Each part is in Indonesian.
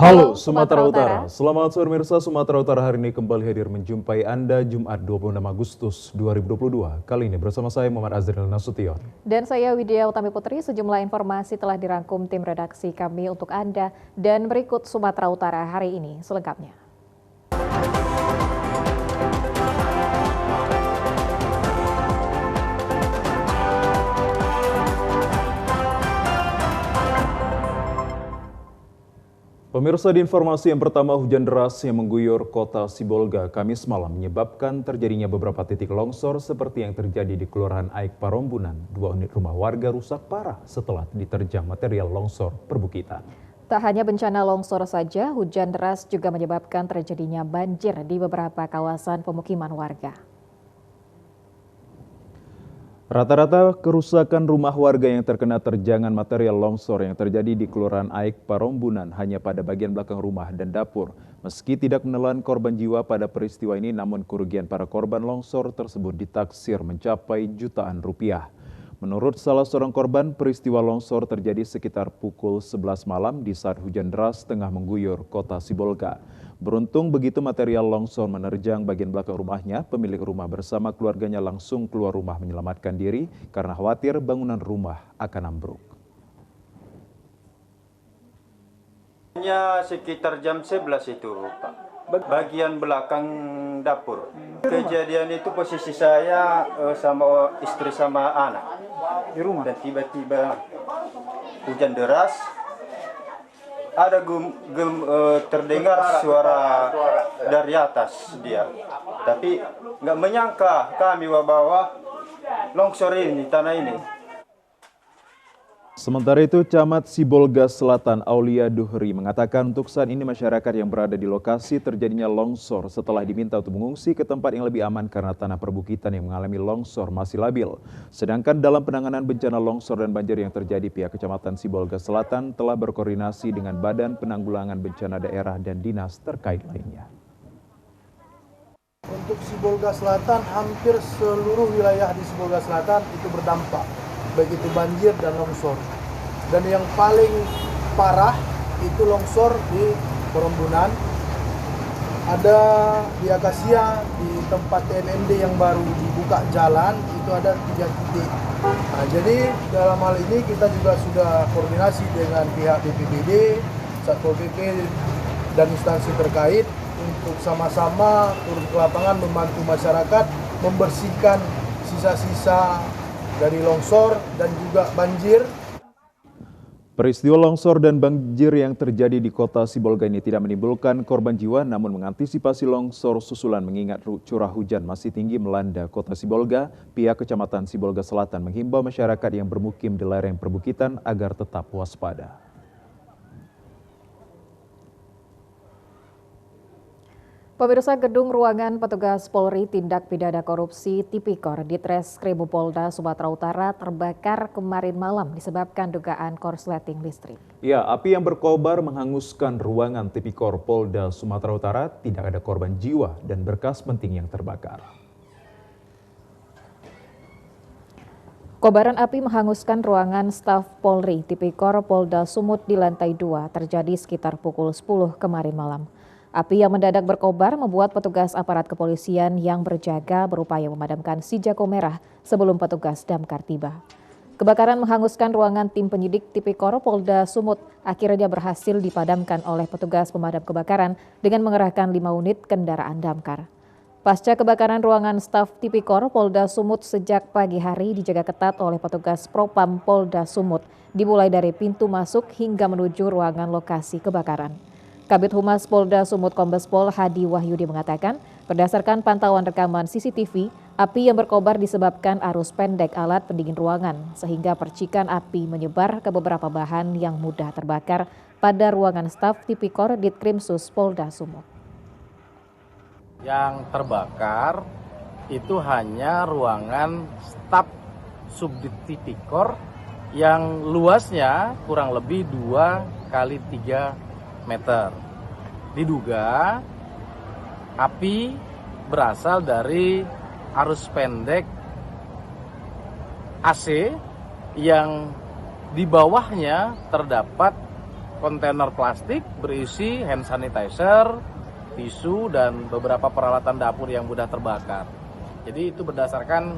Halo Sumatera Utara, selamat sore pemirsa. Sumatera Utara hari ini kembali hadir menjumpai Anda Jumat 26 Agustus 2022. Kali ini bersama saya Muhammad Azril Nasution. Dan saya Widya Utami Putri. Sejumlah informasi telah dirangkum tim redaksi kami untuk Anda. Dan berikut Sumatera Utara hari ini selengkapnya. Pemirsa, di informasi yang pertama, hujan deras yang mengguyur kota Sibolga Kamis malam menyebabkan terjadinya beberapa titik longsor seperti yang terjadi di Kelurahan Aik Parombunan. 2 unit rumah warga rusak parah setelah diterjang material longsor perbukitan. Tak hanya bencana longsor saja, hujan deras juga menyebabkan terjadinya banjir di beberapa kawasan pemukiman warga. Rata-rata kerusakan rumah warga yang terkena terjangan material longsor yang terjadi di Kelurahan Aik Parombunan hanya pada bagian belakang rumah dan dapur. Meski tidak menelan korban jiwa pada peristiwa ini, namun kerugian para korban longsor tersebut ditaksir mencapai jutaan rupiah. Menurut salah seorang korban, peristiwa longsor terjadi sekitar pukul 11 malam di saat hujan deras tengah mengguyur kota Sibolga. Beruntung begitu material longsor menerjang bagian belakang rumahnya, pemilik rumah bersama keluarganya langsung keluar rumah menyelamatkan diri karena khawatir bangunan rumah akan ambruk. Hanya sekitar jam 11 itu, Pak. Bagian belakang dapur. Kejadian itu posisi saya sama istri sama anak di rumah. Dan tiba-tiba hujan deras. Ada terdengar suara dari atas dia. Tapi nggak menyangka kami bahwa longsor ini, tanah ini. Sementara itu, Camat Sibolga Selatan Aulia Duhri mengatakan untuk saat ini masyarakat yang berada di lokasi terjadinya longsor setelah diminta untuk mengungsi ke tempat yang lebih aman karena tanah perbukitan yang mengalami longsor masih labil. Sedangkan dalam penanganan bencana longsor dan banjir yang terjadi, pihak Kecamatan Sibolga Selatan telah berkoordinasi dengan Badan Penanggulangan Bencana Daerah dan dinas terkait lainnya. Untuk Sibolga Selatan, hampir seluruh wilayah di Sibolga Selatan itu berdampak, baik itu banjir dan longsor. Dan yang paling parah itu longsor di Parombunan. Ada di Akasia, di tempat TNMD yang baru dibuka jalan, itu ada 3 titik. Nah, jadi dalam hal ini kita juga sudah koordinasi dengan pihak BPBD, Satpol PP, dan instansi terkait untuk sama-sama turun ke lapangan membantu masyarakat membersihkan sisa-sisa dari longsor dan juga banjir. Peristiwa longsor dan banjir yang terjadi di kota Sibolga ini tidak menimbulkan korban jiwa, namun mengantisipasi longsor susulan mengingat curah hujan masih tinggi melanda kota Sibolga, pihak Kecamatan Sibolga Selatan menghimbau masyarakat yang bermukim di lereng perbukitan agar tetap waspada. Pemirsa, gedung ruangan petugas Polri Tindak Pidana Korupsi Tipikor di Treskrim Polda Sumatera Utara terbakar kemarin malam disebabkan dugaan korsleting listrik. Ya, api yang berkobar menghanguskan ruangan Tipikor Polda Sumatera Utara, tidak ada korban jiwa dan berkas penting yang terbakar. Kobaran api menghanguskan ruangan staf Polri Tipikor Polda Sumut di lantai 2 terjadi sekitar pukul 10 kemarin malam. Api yang mendadak berkobar membuat petugas aparat kepolisian yang berjaga berupaya memadamkan si jago merah sebelum petugas damkar tiba. Kebakaran menghanguskan ruangan tim penyidik Tipikor Polda Sumut akhirnya berhasil dipadamkan oleh petugas pemadam kebakaran dengan mengerahkan 5 unit kendaraan damkar. Pasca kebakaran ruangan staf Tipikor Polda Sumut sejak pagi hari dijaga ketat oleh petugas Propam Polda Sumut, dimulai dari pintu masuk hingga menuju ruangan lokasi kebakaran. Kabid Humas Polda Sumut Kombes Pol Hadi Wahyudi mengatakan, berdasarkan pantauan rekaman CCTV, api yang berkobar disebabkan arus pendek alat pendingin ruangan, sehingga percikan api menyebar ke beberapa bahan yang mudah terbakar pada ruangan staf Tipikor Ditkrimsus Polda Sumut. Yang terbakar itu hanya ruangan staf Subdit Tipikor yang luasnya kurang lebih 2 kali 3 meter. Diduga api berasal dari arus pendek AC yang di bawahnya terdapat kontainer plastik berisi hand sanitizer, tisu, dan beberapa peralatan dapur yang mudah terbakar. Jadi itu berdasarkan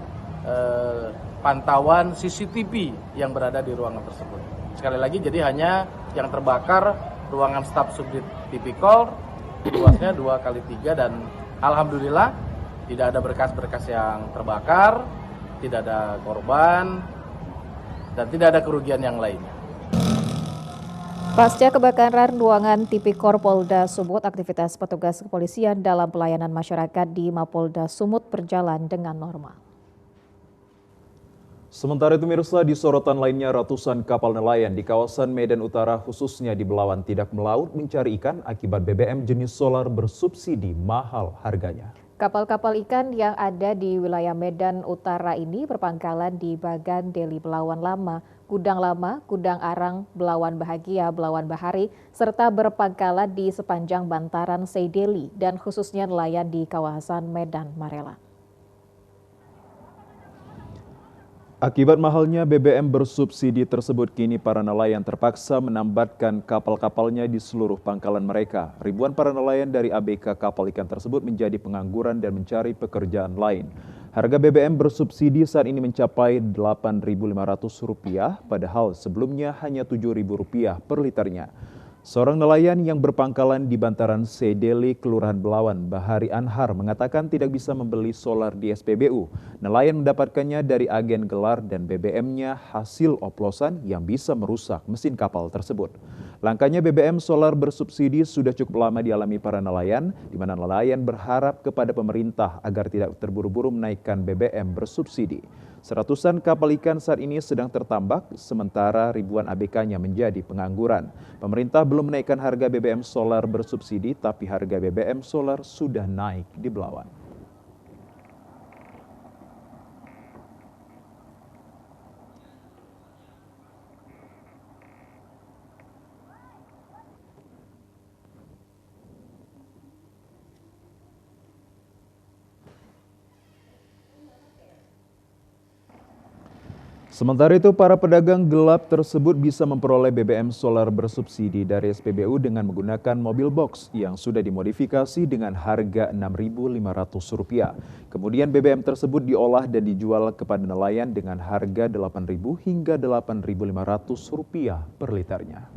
pantauan CCTV yang berada di ruangan tersebut. Sekali lagi, jadi hanya yang terbakar ruangan staf subdit tipikor, luasnya 2x3, dan alhamdulillah tidak ada berkas-berkas yang terbakar, tidak ada korban, dan tidak ada kerugian yang lainnya. Pasca kebakaran ruangan Tipikor Polda Sumut, aktivitas petugas kepolisian dalam pelayanan masyarakat di Mapolda Sumut berjalan dengan normal. Sementara itu mirsa, di sorotan lainnya ratusan kapal nelayan di kawasan Medan Utara khususnya di Belawan tidak melaut mencari ikan akibat BBM jenis solar bersubsidi mahal harganya. Kapal-kapal ikan yang ada di wilayah Medan Utara ini berpangkalan di Bagan Deli Belawan Lama, Gudang Arang, Belawan Bahagia, Belawan Bahari, serta berpangkalan di sepanjang bantaran Seideli dan khususnya nelayan di kawasan Medan Marela. Akibat mahalnya BBM bersubsidi tersebut, kini para nelayan terpaksa menambatkan kapal-kapalnya di seluruh pangkalan mereka. Ribuan para nelayan dari ABK kapal ikan tersebut menjadi pengangguran dan mencari pekerjaan lain. Harga BBM bersubsidi saat ini mencapai Rp8.500, padahal sebelumnya hanya Rp7.000 per liternya. Seorang nelayan yang berpangkalan di bantaran Seideli, Kelurahan Belawan, Bahari Anhar, mengatakan tidak bisa membeli solar di SPBU. Nelayan mendapatkannya dari agen gelar dan BBM-nya hasil oplosan yang bisa merusak mesin kapal tersebut. Langkahnya BBM solar bersubsidi sudah cukup lama dialami para nelayan, di mana nelayan berharap kepada pemerintah agar tidak terburu-buru menaikkan BBM bersubsidi. Seratusan kapal ikan saat ini sedang tertambak, sementara ribuan ABK-nya menjadi pengangguran. Pemerintah belum menaikkan harga BBM solar bersubsidi, tapi harga BBM solar sudah naik di Belawan. Sementara itu, para pedagang gelap tersebut bisa memperoleh BBM solar bersubsidi dari SPBU dengan menggunakan mobil box yang sudah dimodifikasi dengan harga Rp6.500. Kemudian BBM tersebut diolah dan dijual kepada nelayan dengan harga Rp8.000 hingga Rp8.500 per liternya.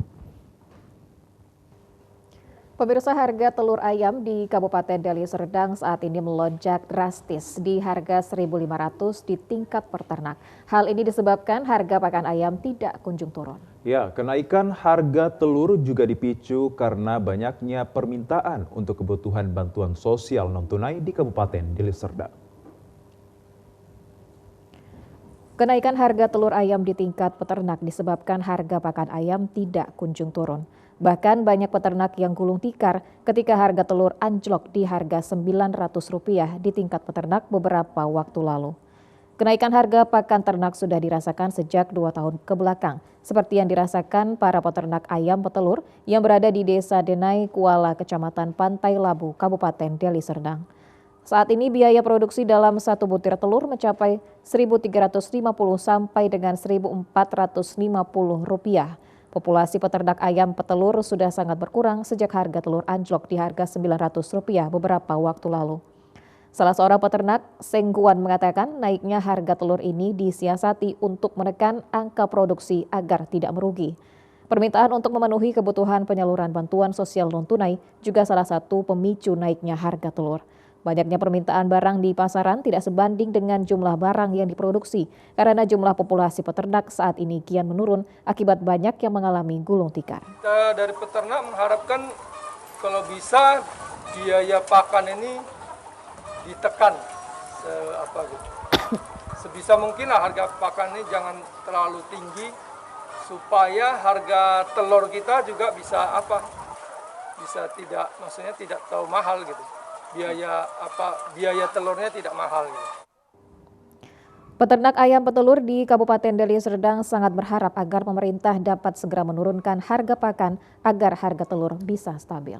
Pemirsa, harga telur ayam di Kabupaten Deli Serdang saat ini melonjak drastis di harga Rp1.500 di tingkat peternak. Hal ini disebabkan harga pakan ayam tidak kunjung turun. Ya, kenaikan harga telur juga dipicu karena banyaknya permintaan untuk kebutuhan bantuan sosial non-tunai di Kabupaten Deli Serdang. Kenaikan harga telur ayam di tingkat peternak disebabkan harga pakan ayam tidak kunjung turun. Bahkan banyak peternak yang gulung tikar ketika harga telur anjlok di harga Rp900 di tingkat peternak beberapa waktu lalu. Kenaikan harga pakan ternak sudah dirasakan sejak 2 tahun ke belakang, seperti yang dirasakan para peternak ayam petelur yang berada di Desa Denai, Kuala, Kecamatan Pantai Labu, Kabupaten Deli Serdang. Saat ini biaya produksi dalam satu butir telur mencapai Rp1.350 sampai dengan Rp1.450. Populasi peternak ayam petelur sudah sangat berkurang sejak harga telur anjlok di harga Rp900 beberapa waktu lalu. Salah seorang peternak, Sengguan, mengatakan naiknya harga telur ini disiasati untuk menekan angka produksi agar tidak merugi. Permintaan untuk memenuhi kebutuhan penyaluran bantuan sosial non-tunai juga salah satu pemicu naiknya harga telur. Banyaknya permintaan barang di pasaran tidak sebanding dengan jumlah barang yang diproduksi karena jumlah populasi peternak saat ini kian menurun akibat banyak yang mengalami gulung tikar. Kita dari peternak mengharapkan kalau bisa biaya pakan ini ditekan sebisa mungkin lah harga pakan ini jangan terlalu tinggi supaya harga telur kita juga bisa tidak, maksudnya tidak terlalu mahal gitu. Biaya telurnya tidak mahal gitu. Peternak ayam petelur di Kabupaten Deli Serdang sangat berharap agar pemerintah dapat segera menurunkan harga pakan agar harga telur bisa stabil.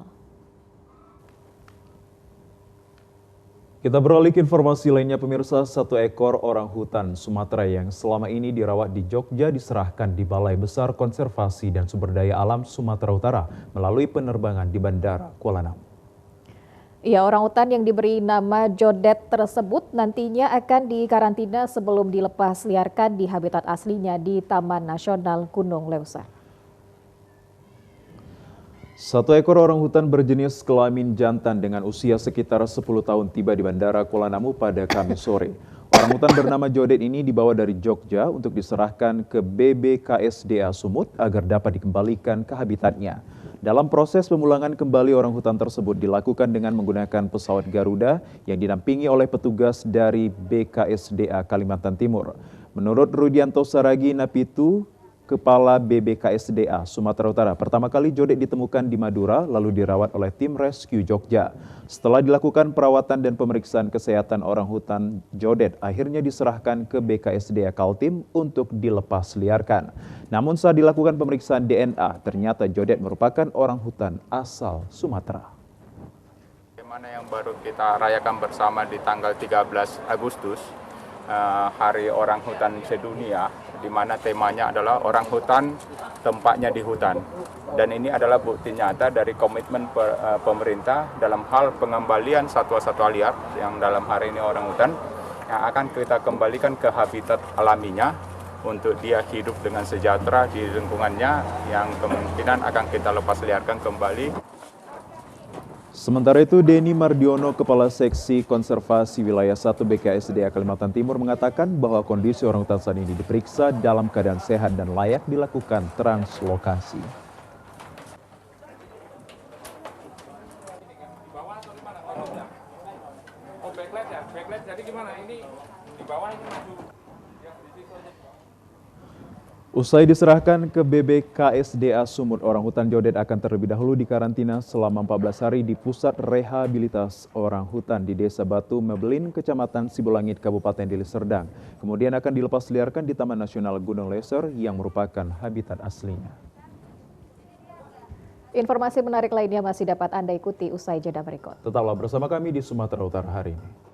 Kita beralih ke informasi lainnya, pemirsa. Satu ekor orang hutan Sumatera yang selama ini dirawat di Jogja diserahkan di Balai Besar Konservasi dan Sumber Daya Alam Sumatera Utara melalui penerbangan di Bandara Kuala Namu. Ya, orang hutan yang diberi nama Jodet tersebut nantinya akan dikarantina sebelum dilepas liarkan di habitat aslinya di Taman Nasional Gunung Leuser. Satu ekor orang hutan berjenis kelamin jantan dengan usia sekitar 10 tahun tiba di Bandara Kuala Namu pada Kamis sore. Orang hutan bernama Jodet ini dibawa dari Jogja untuk diserahkan ke BBKSDA Sumut agar dapat dikembalikan ke habitatnya. Dalam proses pemulangan kembali orang hutan tersebut dilakukan dengan menggunakan pesawat Garuda yang dinampingi oleh petugas dari BKSDA Kalimantan Timur. Menurut Rudianto Saragi Napitu, Kepala BBKSDA Sumatera Utara, pertama kali Jodet ditemukan di Madura lalu dirawat oleh tim rescue Jogja. Setelah dilakukan perawatan dan pemeriksaan kesehatan orang hutan, Jodet akhirnya diserahkan ke BKSDA Kaltim untuk dilepas liarkan. Namun saat dilakukan pemeriksaan DNA, ternyata Jodet merupakan orang hutan asal Sumatera. Bagaimana yang baru kita rayakan bersama di tanggal 13 Agustus, Hari Orang Hutan Sedunia, di mana temanya adalah orang hutan, tempatnya di hutan. Dan ini adalah bukti nyata dari komitmen pemerintah dalam hal pengembalian satwa-satwa liar yang dalam hari ini orang hutan yang akan kita kembalikan ke habitat alaminya untuk dia hidup dengan sejahtera di lingkungannya yang kemungkinan akan kita lepas liarkan kembali. Sementara itu, Denny Mardiono, Kepala Seksi Konservasi Wilayah 1 BKSDA Kalimantan Timur mengatakan bahwa kondisi orang hutan saat ini diperiksa dalam keadaan sehat dan layak dilakukan translokasi. Usai diserahkan ke BBKSDA Sumut, orang hutan Jodet akan terlebih dahulu dikarantina selama 14 hari di Pusat Rehabilitas Orang Hutan di Desa Batu Mebelin, Kecamatan Sibulangit, Kabupaten Deli Serdang. Kemudian akan dilepas liarkan di Taman Nasional Gunung Leuser yang merupakan habitat aslinya. Informasi menarik lainnya masih dapat Anda ikuti usai jeda berikut. Tetaplah bersama kami di Sumatera Utara hari ini.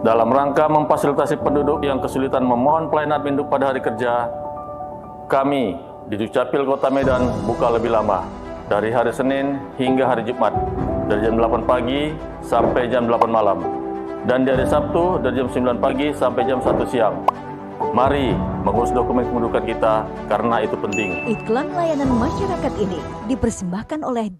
Dalam rangka memfasilitasi penduduk yang kesulitan memohon pelayanan induk pada hari kerja, kami di Dukcapil Kota Medan buka lebih lama, dari hari Senin hingga hari Jumat, dari jam 8 pagi sampai jam 8 malam, dan di hari Sabtu dari jam 9 pagi sampai jam 1 siang. Mari mengurus dokumen kependudukan kita karena itu penting. Iklan layanan masyarakat ini dipersembahkan oleh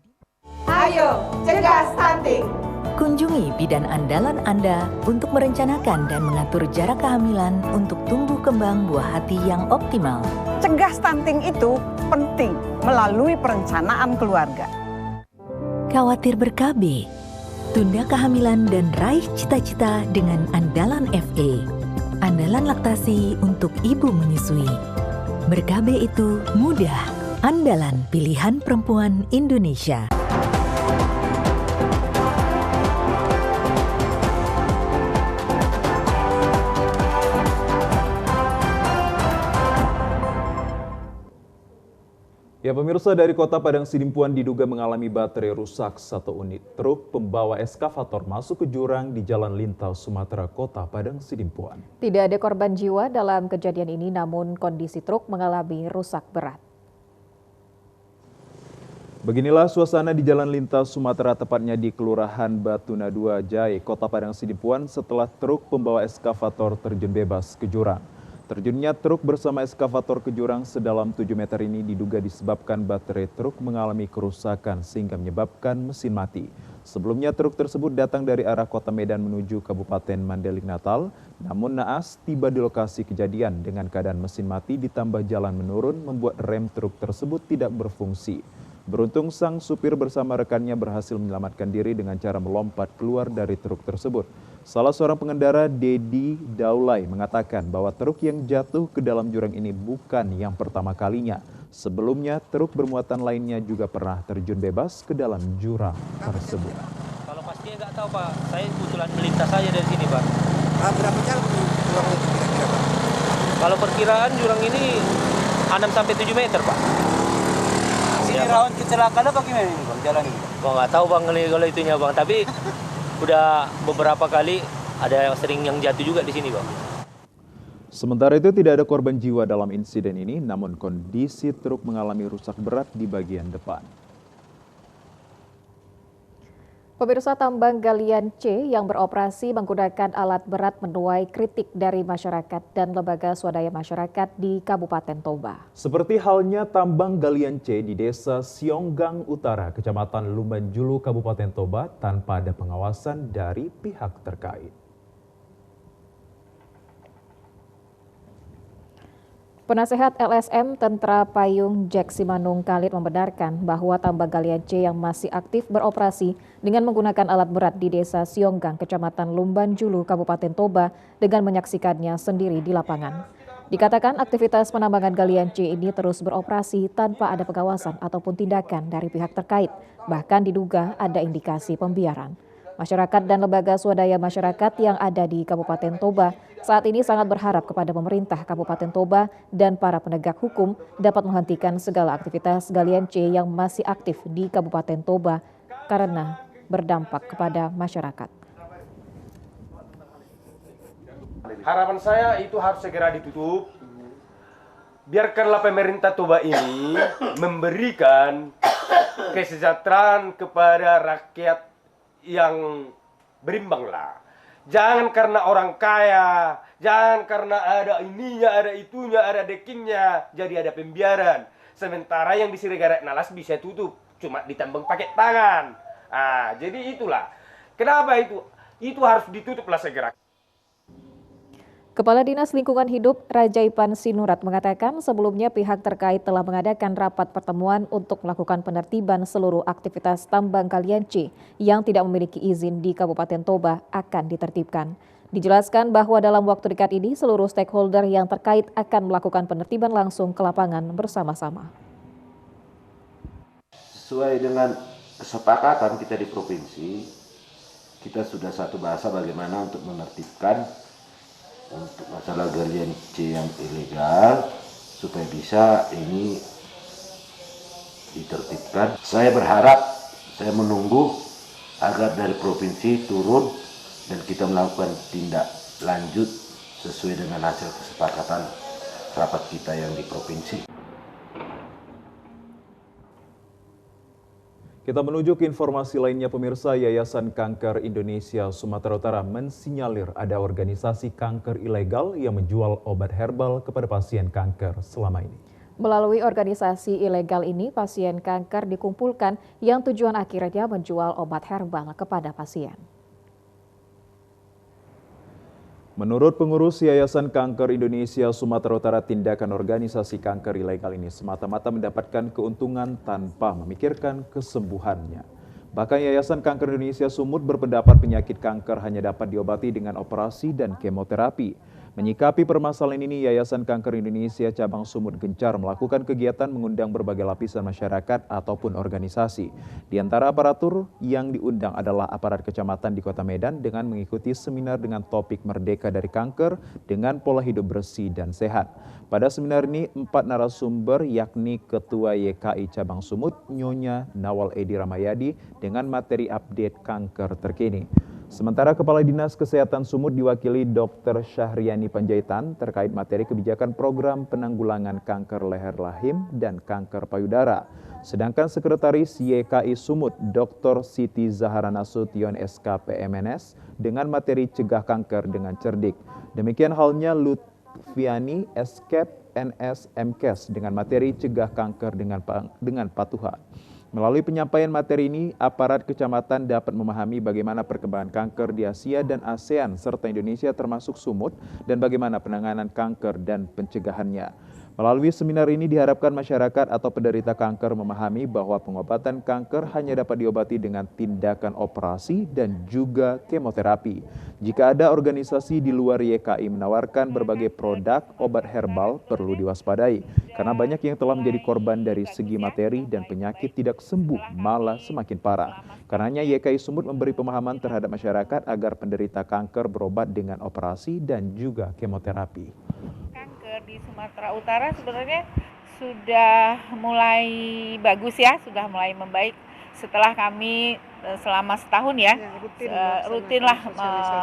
Ayo Cegah Stunting. Kunjungi bidan andalan Anda untuk merencanakan dan mengatur jarak kehamilan untuk tumbuh kembang buah hati yang optimal. Cegah stunting itu penting melalui perencanaan keluarga. Khawatir ber-KB? Tunda kehamilan dan raih cita-cita dengan Andalan FA. Andalan laktasi untuk ibu menyusui. Ber-KB itu mudah. Andalan pilihan perempuan Indonesia. Ya, pemirsa, dari Kota Padang Sidimpuan diduga mengalami baterai rusak satu unit truk pembawa eskavator masuk ke jurang di Jalan Lintau, Sumatera, Kota Padang Sidimpuan. Tidak ada korban jiwa dalam kejadian ini, namun kondisi truk mengalami rusak berat. Beginilah suasana di Jalan Lintau, Sumatera, tepatnya di Kelurahan Batuna 2 Jai, Kota Padang Sidimpuan setelah truk pembawa eskavator terjun bebas ke jurang. Terjunnya truk bersama eskavator ke jurang sedalam 7 meter ini diduga disebabkan baterai truk mengalami kerusakan sehingga menyebabkan mesin mati. Sebelumnya truk tersebut datang dari arah Kota Medan menuju Kabupaten Mandailing Natal, namun naas tiba di lokasi kejadian dengan keadaan mesin mati ditambah jalan menurun membuat rem truk tersebut tidak berfungsi. Beruntung sang supir bersama rekannya berhasil menyelamatkan diri dengan cara melompat keluar dari truk tersebut. Salah seorang pengendara, Dedi Daulay, mengatakan bahwa truk yang jatuh ke dalam jurang ini bukan yang pertama kalinya. Sebelumnya, truk bermuatan lainnya juga pernah terjun bebas ke dalam jurang tersebut. Kalau pastinya nggak tahu. tahu Pak, saya kebetulan melintas saja dari sini Pak. Berapa jauh jurang itu kira-kira Pak? Kalau perkiraan jurang ini 6-7 meter Pak. Sini rawan kecelakaan apa gimana ini Bang, jalan ini? Gua nggak tahu Bang kalau itunya Bang, tapi udah beberapa kali ada yang sering yang jatuh juga di sini Bang. Sementara itu tidak ada korban jiwa dalam insiden ini, namun kondisi truk mengalami rusak berat di bagian depan. Pemirsa, tambang galian C yang beroperasi menggunakan alat berat menuai kritik dari masyarakat dan lembaga swadaya masyarakat di Kabupaten Toba. Seperti halnya tambang galian C di Desa Sionggang Utara, Kecamatan Lumbanjulu, Kabupaten Toba, tanpa ada pengawasan dari pihak terkait. Penasehat LSM Tentara Payung Jack Simanung Khalid membenarkan bahwa tambang galian C yang masih aktif beroperasi dengan menggunakan alat berat di Desa Sionggang, Kecamatan Lumbanjulu, Kabupaten Toba dengan menyaksikannya sendiri di lapangan. Dikatakan aktivitas penambangan galian C ini terus beroperasi tanpa ada pengawasan ataupun tindakan dari pihak terkait, bahkan diduga ada indikasi pembiaran. Masyarakat dan lembaga swadaya masyarakat yang ada di Kabupaten Toba saat ini sangat berharap kepada pemerintah Kabupaten Toba dan para penegak hukum dapat menghentikan segala aktivitas galian C yang masih aktif di Kabupaten Toba karena berdampak kepada masyarakat. Harapan saya itu harus segera ditutup. Biarkanlah pemerintah Toba ini memberikan kesejahteraan kepada rakyat yang berimbang lah. Jangan karena orang kaya, jangan karena ada ininya, ada itunya, ada dekingnya, jadi ada pembiaran. Sementara yang di Siregar Nalas bisa tutup, cuma ditambang pakai tangan. Jadi itulah. Kenapa itu? Itu harus ditutuplah segera. Kepala Dinas Lingkungan Hidup Rajaipan Sinurat mengatakan sebelumnya pihak terkait telah mengadakan rapat pertemuan untuk melakukan penertiban seluruh aktivitas tambang galian C yang tidak memiliki izin di Kabupaten Toba akan ditertibkan. Dijelaskan bahwa dalam waktu dekat ini seluruh stakeholder yang terkait akan melakukan penertiban langsung ke lapangan bersama-sama. Sesuai dengan kesepakatan kita di provinsi, kita sudah satu bahasa bagaimana untuk menertibkan untuk masalah galian C yang ilegal supaya bisa ini ditertibkan. Saya berharap, saya menunggu agar dari provinsi turun dan kita melakukan tindak lanjut sesuai dengan hasil kesepakatan rapat kita yang di provinsi. Kita menuju ke informasi lainnya pemirsa. Yayasan Kanker Indonesia Sumatera Utara mensinyalir ada organisasi kanker ilegal yang menjual obat herbal kepada pasien kanker selama ini. Melalui organisasi ilegal ini, pasien kanker dikumpulkan yang tujuan akhirnya menjual obat herbal kepada pasien. Menurut pengurus Yayasan Kanker Indonesia Sumatera Utara, tindakan organisasi kanker ilegal ini semata-mata mendapatkan keuntungan tanpa memikirkan kesembuhannya. Bahkan Yayasan Kanker Indonesia Sumut berpendapat penyakit kanker hanya dapat diobati dengan operasi dan kemoterapi. Menyikapi permasalahan ini, Yayasan Kanker Indonesia Cabang Sumut gencar melakukan kegiatan mengundang berbagai lapisan masyarakat ataupun organisasi. Di antara aparatur yang diundang adalah aparat kecamatan di Kota Medan dengan mengikuti seminar dengan topik Merdeka dari Kanker dengan pola hidup bersih dan sehat. Pada seminar ini, 4 narasumber yakni Ketua YKI Cabang Sumut, Nyonya Nawal Edi Ramayadi dengan materi update kanker terkini. Sementara Kepala Dinas Kesehatan Sumut diwakili Dr. Syahriani Panjaitan terkait materi kebijakan program penanggulangan kanker leher rahim dan kanker payudara. Sedangkan Sekretaris YKI Sumut, Dr. Siti Zahara Nasution SKPMNS dengan materi cegah kanker dengan cerdik. Demikian halnya Lutfiani Escape NS MKes dengan materi cegah kanker dengan patuhan. Melalui penyampaian materi ini, aparat kecamatan dapat memahami bagaimana perkembangan kanker di Asia dan ASEAN serta Indonesia termasuk Sumut dan bagaimana penanganan kanker dan pencegahannya. Melalui seminar ini diharapkan masyarakat atau penderita kanker memahami bahwa pengobatan kanker hanya dapat diobati dengan tindakan operasi dan juga kemoterapi. Jika ada organisasi di luar YKI menawarkan berbagai produk obat herbal, perlu diwaspadai karena banyak yang telah menjadi korban dari segi materi dan penyakit tidak sembuh, malah semakin parah. Karenanya YKI Sumut memberi pemahaman terhadap masyarakat agar penderita kanker berobat dengan operasi dan juga kemoterapi. Di Sumatera Utara sebenarnya sudah mulai bagus ya, sudah mulai membaik setelah kami selama setahun ya, rutinlah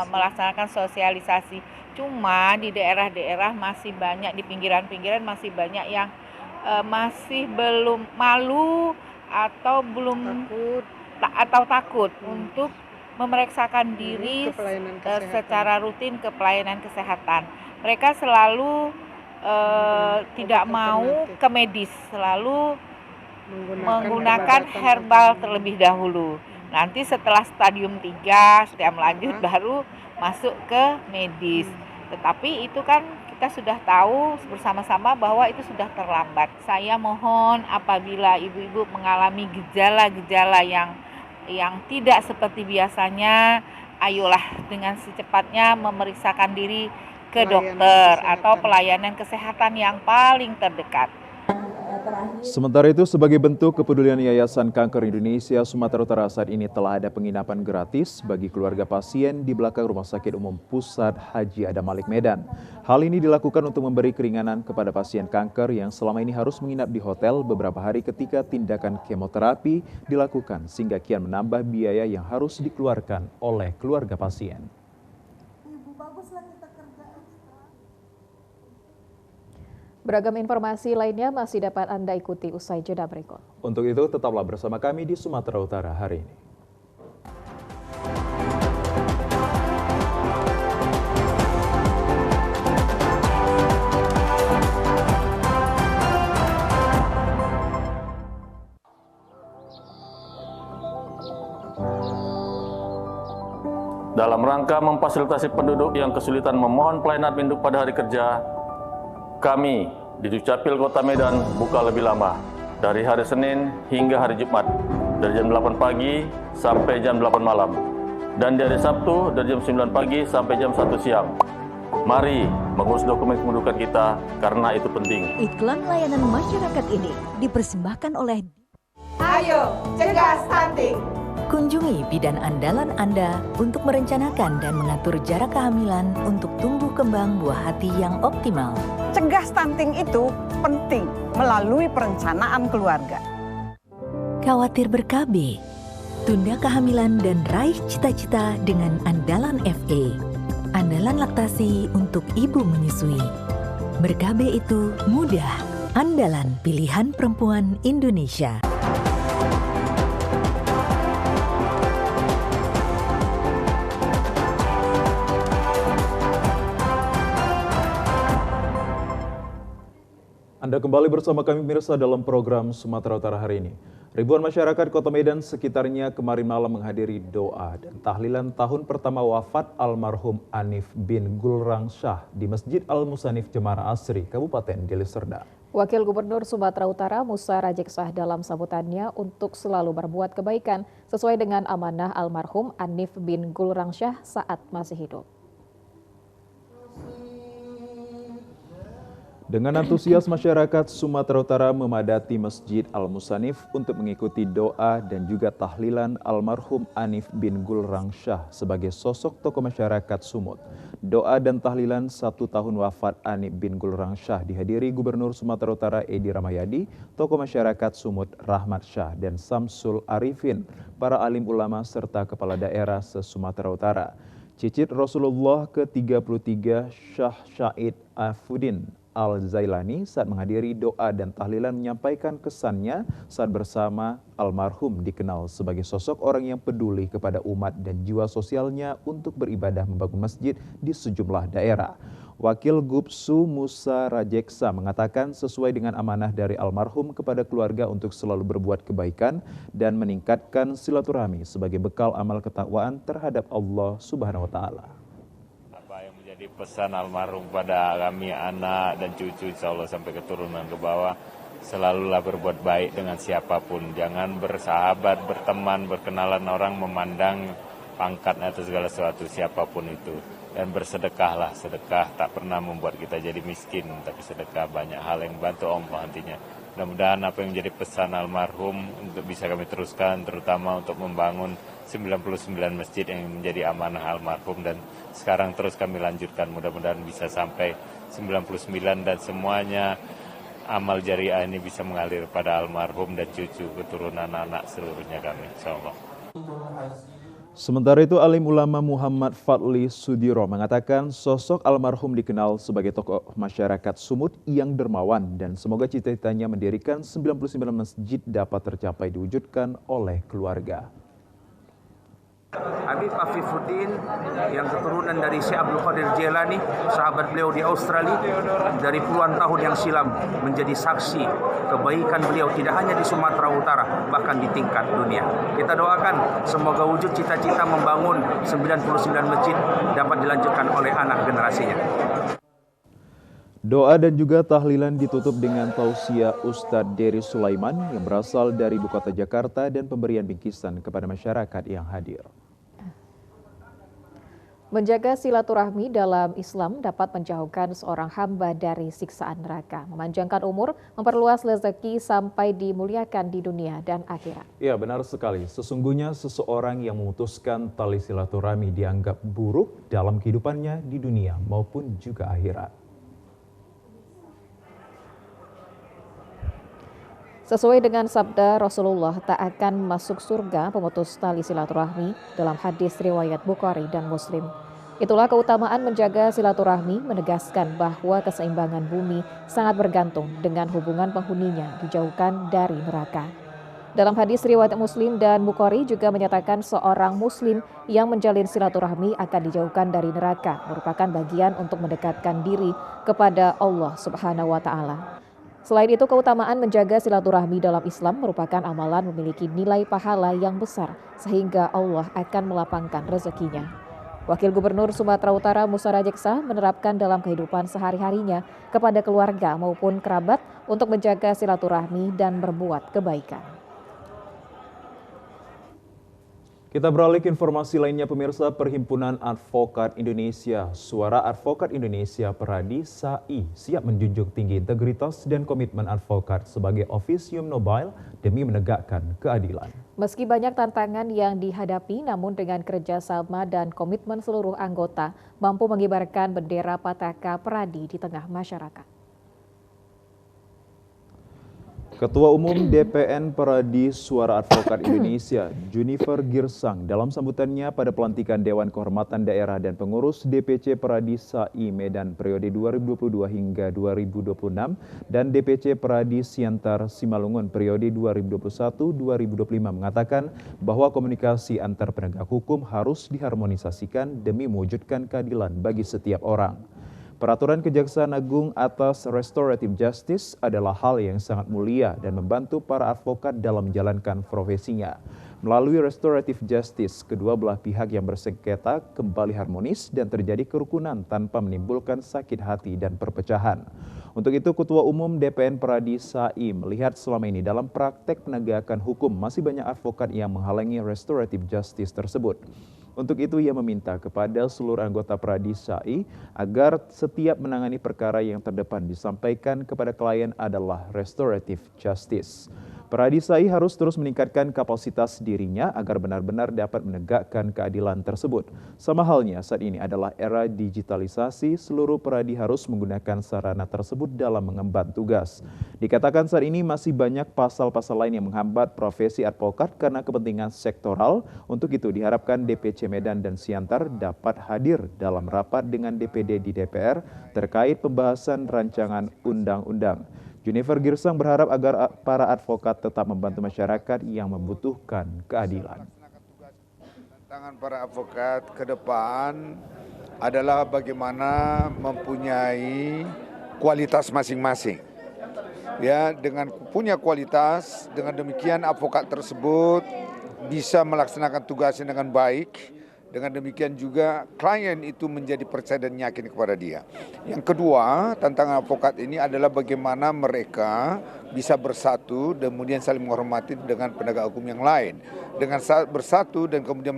melaksanakan sosialisasi. Cuma di daerah-daerah masih banyak, di pinggiran-pinggiran masih banyak yang masih belum malu atau belum takut untuk memeriksakan diri secara rutin ke pelayanan kesehatan. Mereka selalu tidak mau ke medis, selalu menggunakan herbal terlebih dahulu. Nanti setelah stadium 3, stadium lanjut baru masuk ke medis. Tetapi itu kan kita sudah tahu bersama-sama bahwa itu sudah terlambat. Saya mohon apabila ibu-ibu mengalami gejala-gejala yang tidak seperti biasanya, ayolah dengan secepatnya memeriksakan diri ke dokter atau pelayanan kesehatan yang paling terdekat. Sementara itu, sebagai bentuk kepedulian Yayasan Kanker Indonesia Sumatera Utara saat ini telah ada penginapan gratis bagi keluarga pasien di belakang Rumah Sakit Umum Pusat Haji Adam Malik Medan. Hal ini dilakukan untuk memberi keringanan kepada pasien kanker yang selama ini harus menginap di hotel beberapa hari ketika tindakan kemoterapi dilakukan, sehingga kian menambah biaya yang harus dikeluarkan oleh keluarga pasien. Beragam informasi lainnya masih dapat Anda ikuti usai jeda berikut. Untuk itu, tetaplah bersama kami di Sumatera Utara hari ini. Dalam rangka memfasilitasi penduduk yang kesulitan memohon pelayanan induk pada hari kerja, kami di Dukcapil Kota Medan buka lebih lama, dari hari Senin hingga hari Jumat, dari jam 8 pagi sampai jam 8 malam, dan di hari Sabtu dari jam 9 pagi sampai jam 1 siang. Mari mengurus dokumen kependudukan kita, karena itu penting. Iklan layanan masyarakat ini dipersembahkan oleh Ayo Cegah Stunting. Kunjungi bidan andalan Anda untuk merencanakan dan mengatur jarak kehamilan untuk tumbuh kembang buah hati yang optimal. Cegah stunting itu penting melalui perencanaan keluarga. Khawatir ber-KB, tunda kehamilan dan raih cita-cita dengan andalan FE. Andalan laktasi untuk ibu menyusui. Ber-KB itu mudah, andalan pilihan perempuan Indonesia. Anda kembali bersama kami pemirsa dalam program Sumatera Utara hari ini. Ribuan masyarakat Kota Medan sekitarnya kemarin malam menghadiri doa dan tahlilan tahun pertama wafat almarhum Anif bin Gulrang Shah di Masjid Al-Musanif Jemara Asri, Kabupaten Deli Serdang. Wakil Gubernur Sumatera Utara Musa Rajeksah dalam sambutannya untuk selalu berbuat kebaikan sesuai dengan amanah almarhum Anif bin Gulrang Shah saat masih hidup. Dengan antusias masyarakat Sumatera Utara memadati Masjid Al-Musanif untuk mengikuti doa dan juga tahlilan almarhum Anif bin Gulrang Shah sebagai sosok tokoh masyarakat Sumut. Doa dan tahlilan 1 tahun wafat Anif bin Gulrang Shah dihadiri Gubernur Sumatera Utara Edi Rahmayadi, tokoh masyarakat Sumut Rahmat Shah dan Samsul Arifin, para alim ulama serta kepala daerah se-Sumatera Utara. Cicit Rasulullah ke-33 Syah Syahid Afuddin Al-Zailani saat menghadiri doa dan tahlilan menyampaikan kesannya saat bersama almarhum dikenal sebagai sosok orang yang peduli kepada umat dan jiwa sosialnya untuk beribadah membangun masjid di sejumlah daerah. Wakil Gubsu Musa Rajeksah mengatakan sesuai dengan amanah dari almarhum kepada keluarga untuk selalu berbuat kebaikan dan meningkatkan silaturahmi sebagai bekal amal ketakwaan terhadap Allah Subhanahu wa Ta'ala. Apa yang menjadi pesan almarhum pada kami anak dan cucu, insya Allah sampai keturunan ke bawah, selalulah berbuat baik dengan siapapun. Jangan bersahabat, berteman, berkenalan orang memandang pangkatnya atau segala sesuatu siapapun itu. Dan bersedekahlah, sedekah tak pernah membuat kita jadi miskin, tapi sedekah banyak hal yang membantu Allah nantinya. Mudah-mudahan apa yang menjadi pesan almarhum untuk bisa kami teruskan, terutama untuk membangun 99 masjid yang menjadi amanah almarhum, dan sekarang terus kami lanjutkan. Mudah-mudahan bisa sampai 99 dan semuanya amal jariah ini bisa mengalir pada almarhum dan cucu, keturunan anak seluruhnya kami, insyaallah. Sementara itu, alim ulama Muhammad Fadli Sudiro mengatakan sosok almarhum dikenal sebagai tokoh masyarakat Sumut yang dermawan dan semoga cita-citanya mendirikan 99 masjid dapat tercapai diwujudkan oleh keluarga. Habib Afifuddin yang keturunan dari Syekh Abdul Qadir Jailani, sahabat beliau di Australia, dari puluhan tahun yang silam menjadi saksi kebaikan beliau tidak hanya di Sumatera Utara, bahkan di tingkat dunia. Kita doakan semoga wujud cita-cita membangun 99 masjid dapat dilanjutkan oleh anak generasinya. Doa dan juga tahlilan ditutup dengan tausiah Ustadz Dery Sulaiman yang berasal dari Ibu Kota Jakarta dan pemberian bingkisan kepada masyarakat yang hadir. Menjaga silaturahmi dalam Islam dapat menjauhkan seorang hamba dari siksaan neraka, memanjangkan umur, memperluas rezeki sampai dimuliakan di dunia dan akhirat. Ya, benar sekali. Sesungguhnya seseorang yang memutuskan tali silaturahmi dianggap buruk dalam kehidupannya di dunia maupun juga akhirat. Sesuai dengan sabda Rasulullah, tak akan masuk surga pemutus tali silaturahmi dalam hadis riwayat Bukhari dan Muslim. Itulah keutamaan menjaga silaturahmi, menegaskan bahwa keseimbangan bumi sangat bergantung dengan hubungan penghuninya dijauhkan dari neraka. Dalam hadis riwayat Muslim dan Bukhari juga menyatakan seorang muslim yang menjalin silaturahmi akan dijauhkan dari neraka, merupakan bagian untuk mendekatkan diri kepada Allah Subhanahu wa taala. Selain itu, keutamaan menjaga silaturahmi dalam Islam merupakan amalan memiliki nilai pahala yang besar sehingga Allah akan melapangkan rezekinya. Wakil Gubernur Sumatera Utara Musa Rajeksa menerapkan dalam kehidupan sehari-harinya kepada keluarga maupun kerabat untuk menjaga silaturahmi dan berbuat kebaikan. Kita beralih ke informasi lainnya, pemirsa. Perhimpunan Advokat Indonesia, Suara Advokat Indonesia Peradi SAI siap menjunjung tinggi integritas dan komitmen advokat sebagai officium nobile demi menegakkan keadilan. Meski banyak tantangan yang dihadapi, namun dengan kerjasama dan komitmen seluruh anggota mampu mengibarkan bendera Pataka Peradi di tengah masyarakat. Ketua Umum DPN Peradi Suara Advokat Indonesia, Junifer Girsang, dalam sambutannya pada pelantikan Dewan Kehormatan Daerah dan Pengurus DPC Peradi SAI Medan periode 2022 hingga 2026 dan DPC Peradi Siantar Simalungun periode 2021-2025 mengatakan bahwa komunikasi antar penegak hukum harus diharmonisasikan demi mewujudkan keadilan bagi setiap orang. Peraturan Kejaksaan Agung atas Restorative Justice adalah hal yang sangat mulia dan membantu para advokat dalam menjalankan profesinya. Melalui Restorative Justice, kedua belah pihak yang bersengketa kembali harmonis dan terjadi kerukunan tanpa menimbulkan sakit hati dan perpecahan. Untuk itu, Ketua Umum DPN Peradi SAI melihat selama ini dalam praktek penegakan hukum masih banyak advokat yang menghalangi Restorative Justice tersebut. Untuk itu, ia meminta kepada seluruh anggota Peradi SAI agar setiap menangani perkara yang terdepan disampaikan kepada klien adalah Restorative Justice. Peradi SAI harus terus meningkatkan kapasitas dirinya agar benar-benar dapat menegakkan keadilan tersebut. Sama halnya saat ini adalah era digitalisasi, seluruh peradi harus menggunakan sarana tersebut dalam mengemban tugas. Dikatakan saat ini masih banyak pasal-pasal lain yang menghambat profesi advokat karena kepentingan sektoral. Untuk itu diharapkan DPC Medan dan Siantar dapat hadir dalam rapat dengan DPD di DPR terkait pembahasan rancangan undang-undang. Junifer Girsang berharap agar para advokat tetap membantu masyarakat yang membutuhkan keadilan. Tantangan para advokat ke depan adalah bagaimana mempunyai kualitas masing-masing. Ya, dengan punya kualitas, dengan demikian advokat tersebut bisa melaksanakan tugasnya dengan baik Dengan demikian juga klien itu menjadi percaya dan yakin kepada dia. Yang kedua, tantangan advokat ini adalah bagaimana mereka bisa bersatu dan kemudian saling menghormati dengan penegak hukum yang lain. Dengan bersatu dan kemudian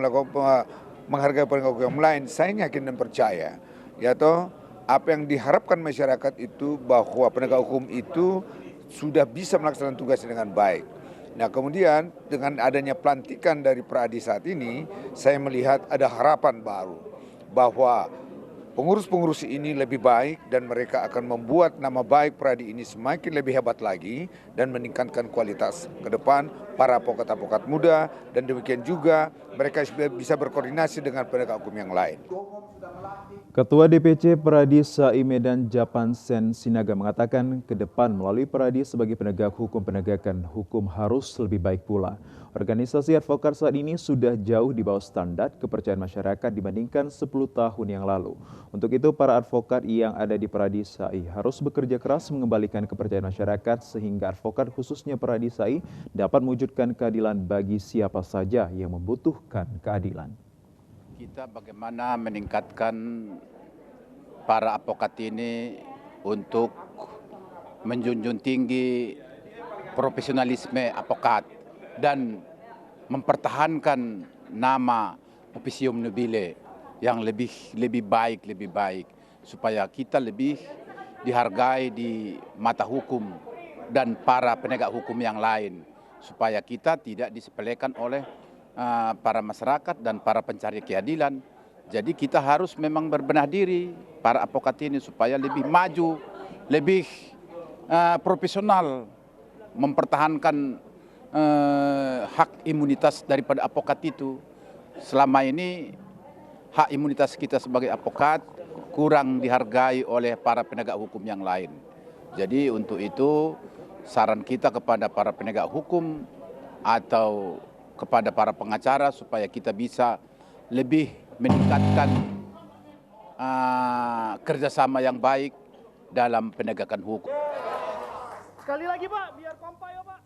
menghargai penegak hukum yang lain, saya yakin dan percaya. Ya toh, apa yang diharapkan masyarakat itu bahwa penegak hukum itu sudah bisa melaksanakan tugasnya dengan baik. Nah kemudian dengan adanya pelantikan dari Peradi saat ini, saya melihat ada harapan baru bahwa pengurus-pengurus ini lebih baik dan mereka akan membuat nama baik Peradi ini semakin lebih hebat lagi dan meningkatkan kualitas ke depan para advokat-advokat muda, dan demikian juga mereka bisa berkoordinasi dengan penegak hukum yang lain. Ketua DPC Peradi SAI Medan Japan Sen Sinaga mengatakan ke depan melalui Peradi sebagai penegak hukum, penegakan hukum harus lebih baik pula. Organisasi advokat saat ini sudah jauh di bawah standar kepercayaan masyarakat dibandingkan 10 tahun yang lalu. Untuk itu para advokat yang ada di Peradi SAI harus bekerja keras mengembalikan kepercayaan masyarakat sehingga advokat khususnya Peradi SAI dapat mewujudkan keadilan bagi siapa saja yang membutuhkan keadilan. Kita bagaimana meningkatkan para advokat ini untuk menjunjung tinggi profesionalisme advokat dan mempertahankan nama officium nobile yang lebih baik supaya kita lebih dihargai di mata hukum dan para penegak hukum yang lain, supaya kita tidak disepelekan oleh para masyarakat dan para pencari keadilan. Jadi kita harus memang berbenah diri para advokat ini supaya lebih maju, lebih profesional, mempertahankan hak imunitas daripada advokat itu. Selama ini hak imunitas kita sebagai advokat kurang dihargai oleh para penegak hukum yang lain. Jadi untuk itu saran kita kepada para penegak hukum atau kepada para pengacara supaya kita bisa lebih meningkatkan kerjasama yang baik dalam penegakan hukum. Sekali lagi Pak, biar kompak ya Pak.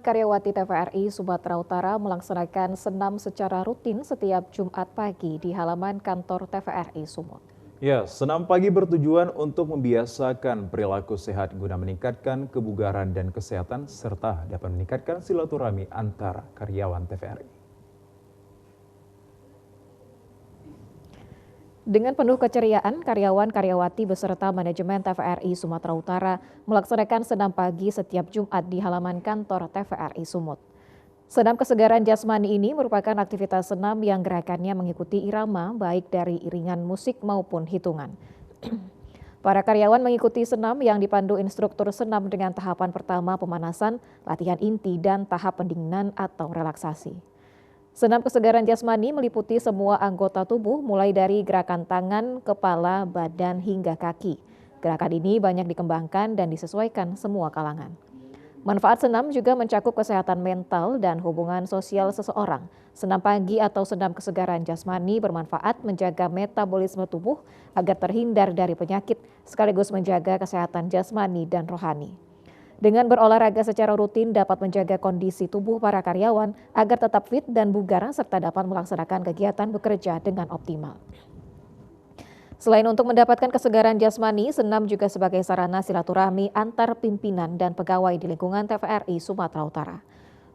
Karyawati TVRI Sumatera Utara melaksanakan senam secara rutin setiap Jumat pagi di halaman kantor TVRI Sumut. Ya, senam pagi bertujuan untuk membiasakan perilaku sehat guna meningkatkan kebugaran dan kesehatan serta dapat meningkatkan silaturahmi antara karyawan TVRI. Dengan penuh keceriaan, karyawan-karyawati beserta manajemen TVRI Sumatera Utara melaksanakan senam pagi setiap Jumat di halaman kantor TVRI Sumut. Senam kesegaran jasmani ini merupakan aktivitas senam yang gerakannya mengikuti irama baik dari iringan musik maupun hitungan. Para karyawan mengikuti senam yang dipandu instruktur senam dengan tahapan pertama pemanasan, latihan inti, dan tahap pendinginan atau relaksasi. Senam kesegaran jasmani meliputi semua anggota tubuh mulai dari gerakan tangan, kepala, badan, hingga kaki. Gerakan ini banyak dikembangkan dan disesuaikan semua kalangan. Manfaat senam juga mencakup kesehatan mental dan hubungan sosial seseorang. Senam pagi atau senam kesegaran jasmani bermanfaat menjaga metabolisme tubuh agar terhindar dari penyakit sekaligus menjaga kesehatan jasmani dan rohani. Dengan berolahraga secara rutin dapat menjaga kondisi tubuh para karyawan agar tetap fit dan bugar serta dapat melaksanakan kegiatan bekerja dengan optimal. Selain untuk mendapatkan kesegaran jasmani, senam juga sebagai sarana silaturahmi antar pimpinan dan pegawai di lingkungan TVRI Sumatera Utara.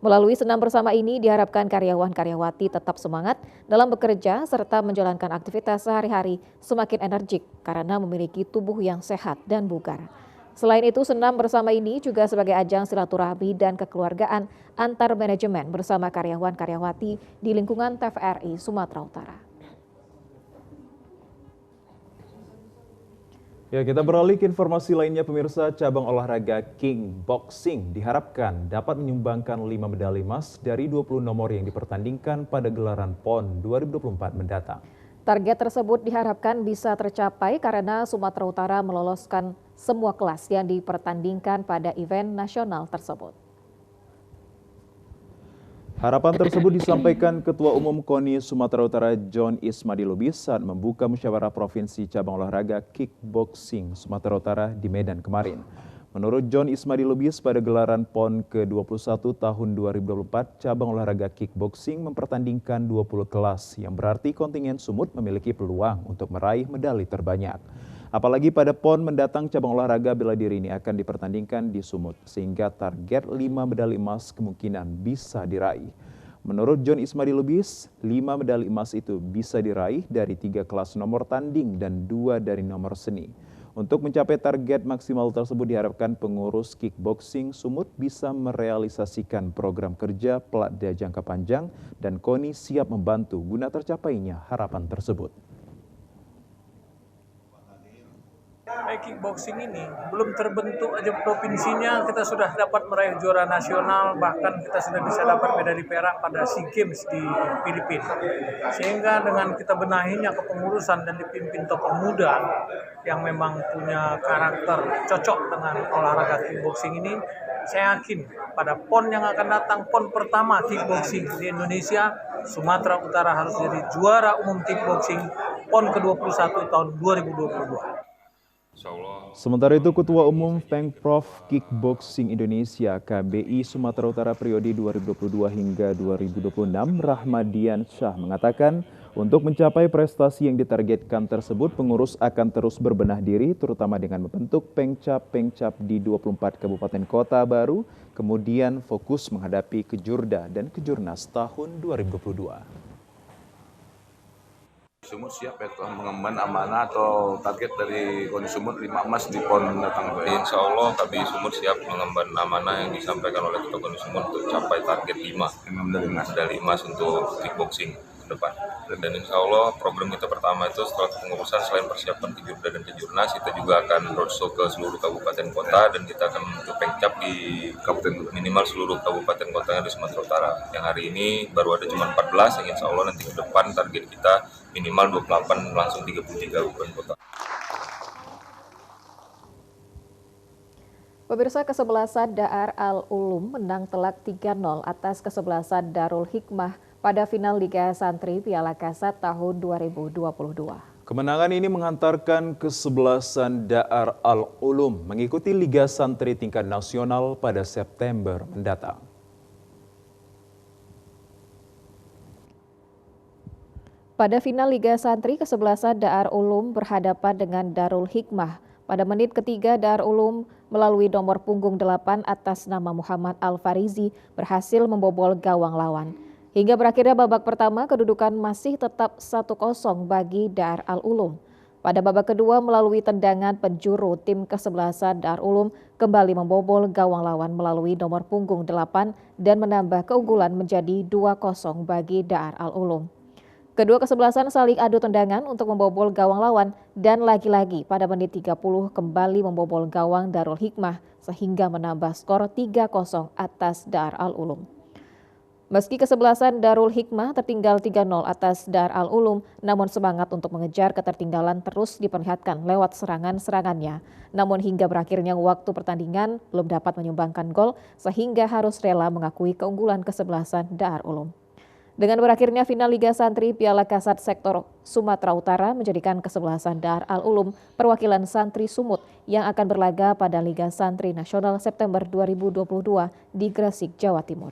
Melalui senam bersama ini diharapkan karyawan-karyawati tetap semangat dalam bekerja serta menjalankan aktivitas sehari-hari semakin energik karena memiliki tubuh yang sehat dan bugar. Selain itu, senam bersama ini juga sebagai ajang silaturahmi dan kekeluargaan antar manajemen bersama karyawan-karyawati di lingkungan TVRI Sumatera Utara. Ya, kita beralih ke informasi lainnya pemirsa. Cabang olahraga kickboxing diharapkan dapat menyumbangkan 5 medali emas dari 20 nomor yang dipertandingkan pada gelaran PON 2024 mendatang. Target tersebut diharapkan bisa tercapai karena Sumatera Utara meloloskan semua kelas yang dipertandingkan pada event nasional tersebut. Harapan tersebut disampaikan Ketua Umum KONI Sumatera Utara John Ismadi Lubis saat membuka musyawarah provinsi cabang olahraga kickboxing Sumatera Utara di Medan kemarin. Menurut John Ismadi Lubis, pada gelaran PON ke-21 tahun 2024, cabang olahraga kickboxing mempertandingkan 20 kelas, yang berarti kontingen Sumut memiliki peluang untuk meraih medali terbanyak. Apalagi pada PON mendatang, cabang olahraga bela diri ini akan dipertandingkan di Sumut, sehingga target 5 medali emas kemungkinan bisa diraih. Menurut John Ismadi Lubis, 5 medali emas itu bisa diraih dari 3 kelas nomor tanding dan 2 dari nomor seni. Untuk mencapai target maksimal tersebut diharapkan pengurus kickboxing Sumut bisa merealisasikan program kerja Pelatda jangka panjang dan KONI siap membantu guna tercapainya harapan tersebut. Kickboxing ini belum terbentuk aja provinsinya, kita sudah dapat meraih juara nasional, bahkan kita sudah bisa dapat medali perak pada SEA Games di Filipina. Sehingga dengan kita benahinya kepengurusan dan dipimpin tokoh muda yang memang punya karakter cocok dengan olahraga kickboxing ini, saya yakin pada PON yang akan datang, PON pertama kickboxing di Indonesia, Sumatera Utara harus jadi juara umum kickboxing PON ke-21 tahun 2022. Sementara itu, Ketua Umum Pengprov Kickboxing Indonesia KBI Sumatera Utara periode 2022 hingga 2026, Rahmadian Syah mengatakan untuk mencapai prestasi yang ditargetkan tersebut, pengurus akan terus berbenah diri, terutama dengan membentuk Pengcap di 24 kabupaten kota baru, kemudian fokus menghadapi Kejurda dan Kejurnas tahun 2022. Sumut siap ya telah mengemban amanah atau target dari KONI Sumut 5 emas di PON mendatang. Insya Allah KBI Sumut siap mengemban amanah yang disampaikan oleh Ketua KONI Sumut untuk capai target 5 medali emas untuk kickboxing ke depan. Dan insya Allah program kita pertama itu setelah kepengurusan, selain persiapan Kejurda dan Kejurnas, kita juga akan roadshow ke seluruh kabupaten kota dan kita akan membentuk Pengcap di kabupaten minimal seluruh kabupaten kotanya di Sumatera Utara. Yang hari ini baru ada cuma 14, yang insya Allah nanti ke depan target kita minimal 28 langsung 33 kabupaten kota. Pemirsa, kesebelasan Daar Al-Ulum menang telak 3-0 atas kesebelasan Darul Hikmah pada final Liga Santri Piala Kasat tahun 2022. Kemenangan ini menghantarkan kesebelasan Daar Al-Ulum mengikuti Liga Santri tingkat nasional pada September mendatang. Pada final Liga Santri, kesebelasan Daar Ulum berhadapan dengan Darul Hikmah. Pada menit ketiga, Daar Ulum melalui nomor punggung 8 atas nama Muhammad Al-Farizi berhasil membobol gawang lawan. Hingga berakhirnya babak pertama, kedudukan masih tetap 1-0 bagi Daar Al-Ulum. Pada babak kedua, melalui tendangan penjuru, tim kesebelasan Daar Ulum kembali membobol gawang lawan melalui nomor punggung 8 dan menambah keunggulan menjadi 2-0 bagi Daar Al-Ulum. Kedua kesebelasan saling adu tendangan untuk membobol gawang lawan dan lagi-lagi pada menit 30 kembali membobol gawang Darul Hikmah sehingga menambah skor 3-0 atas Daar Al-Ulum. Meski kesebelasan Darul Hikmah tertinggal 3-0 atas Daar Al-Ulum, namun semangat untuk mengejar ketertinggalan terus diperlihatkan lewat serangan-serangannya. Namun hingga berakhirnya waktu pertandingan belum dapat menyumbangkan gol sehingga harus rela mengakui keunggulan kesebelasan Daar Ulum. Dengan berakhirnya final Liga Santri Piala Kasat Sektor Sumatera Utara menjadikan kesebelasan Daar Al-Ulum perwakilan Santri Sumut yang akan berlaga pada Liga Santri Nasional September 2022 di Gresik, Jawa Timur.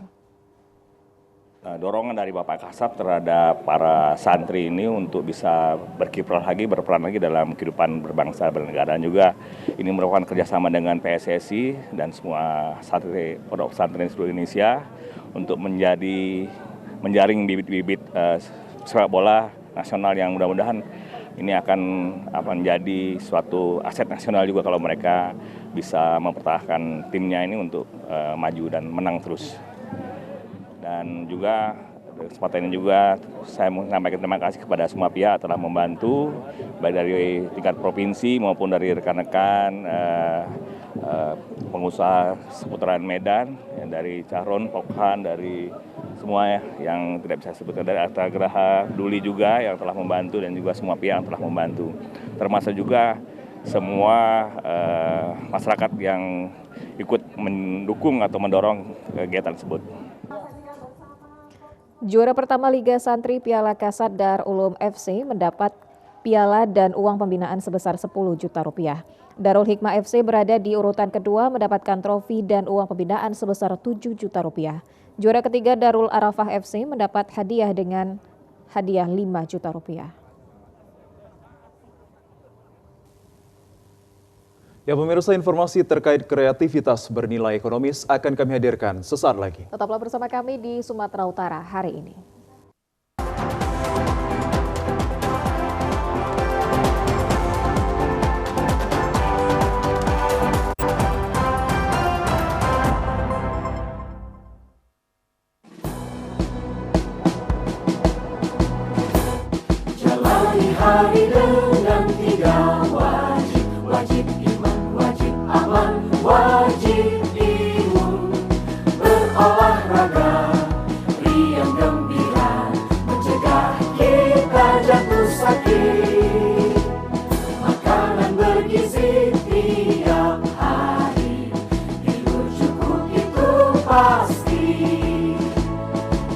Dorongan dari Bapak Kasat terhadap para santri ini untuk bisa berkiprah lagi, berperan lagi dalam kehidupan berbangsa bernegara, dan juga ini merupakan kerjasama dengan PSSI dan semua santri pondok pesantren seluruh Indonesia untuk menjaring bibit-bibit sepak bola nasional yang mudah-mudahan ini akan menjadi suatu aset nasional juga kalau mereka bisa mempertahankan timnya ini untuk maju dan menang terus. Dan juga kesempatan ini juga saya menyampaikan terima kasih kepada semua pihak telah membantu, baik dari tingkat provinsi maupun dari rekan-rekan pengusaha seputaran Medan, dari Cahron, Pokhan, dari semua yang tidak bisa sebutkan, dari Arta Graha, Duli juga yang telah membantu dan juga semua pihak yang telah membantu. Termasuk juga semua masyarakat yang ikut mendukung atau mendorong kegiatan tersebut. Juara pertama Liga Santri Piala Kasat Daar Ulum FC mendapat piala dan uang pembinaan sebesar 10 juta rupiah. Darul Hikmah FC berada di urutan kedua mendapatkan trofi dan uang pembinaan sebesar 7 juta rupiah. Juara ketiga Darul Arafah FC mendapat hadiah dengan hadiah 5 juta rupiah. Ya pemirsa, informasi terkait kreativitas bernilai ekonomis akan kami hadirkan sesaat lagi. Tetaplah bersama kami di Sumatera Utara hari ini. Jalani hari dengan 3 wajib, wajib iman, wajib aman, wajib imun. Berolahraga, riang gembira, mencegah kita jatuh sakit. Makanan bergizi tiap hari, tidur cukup itu pasti.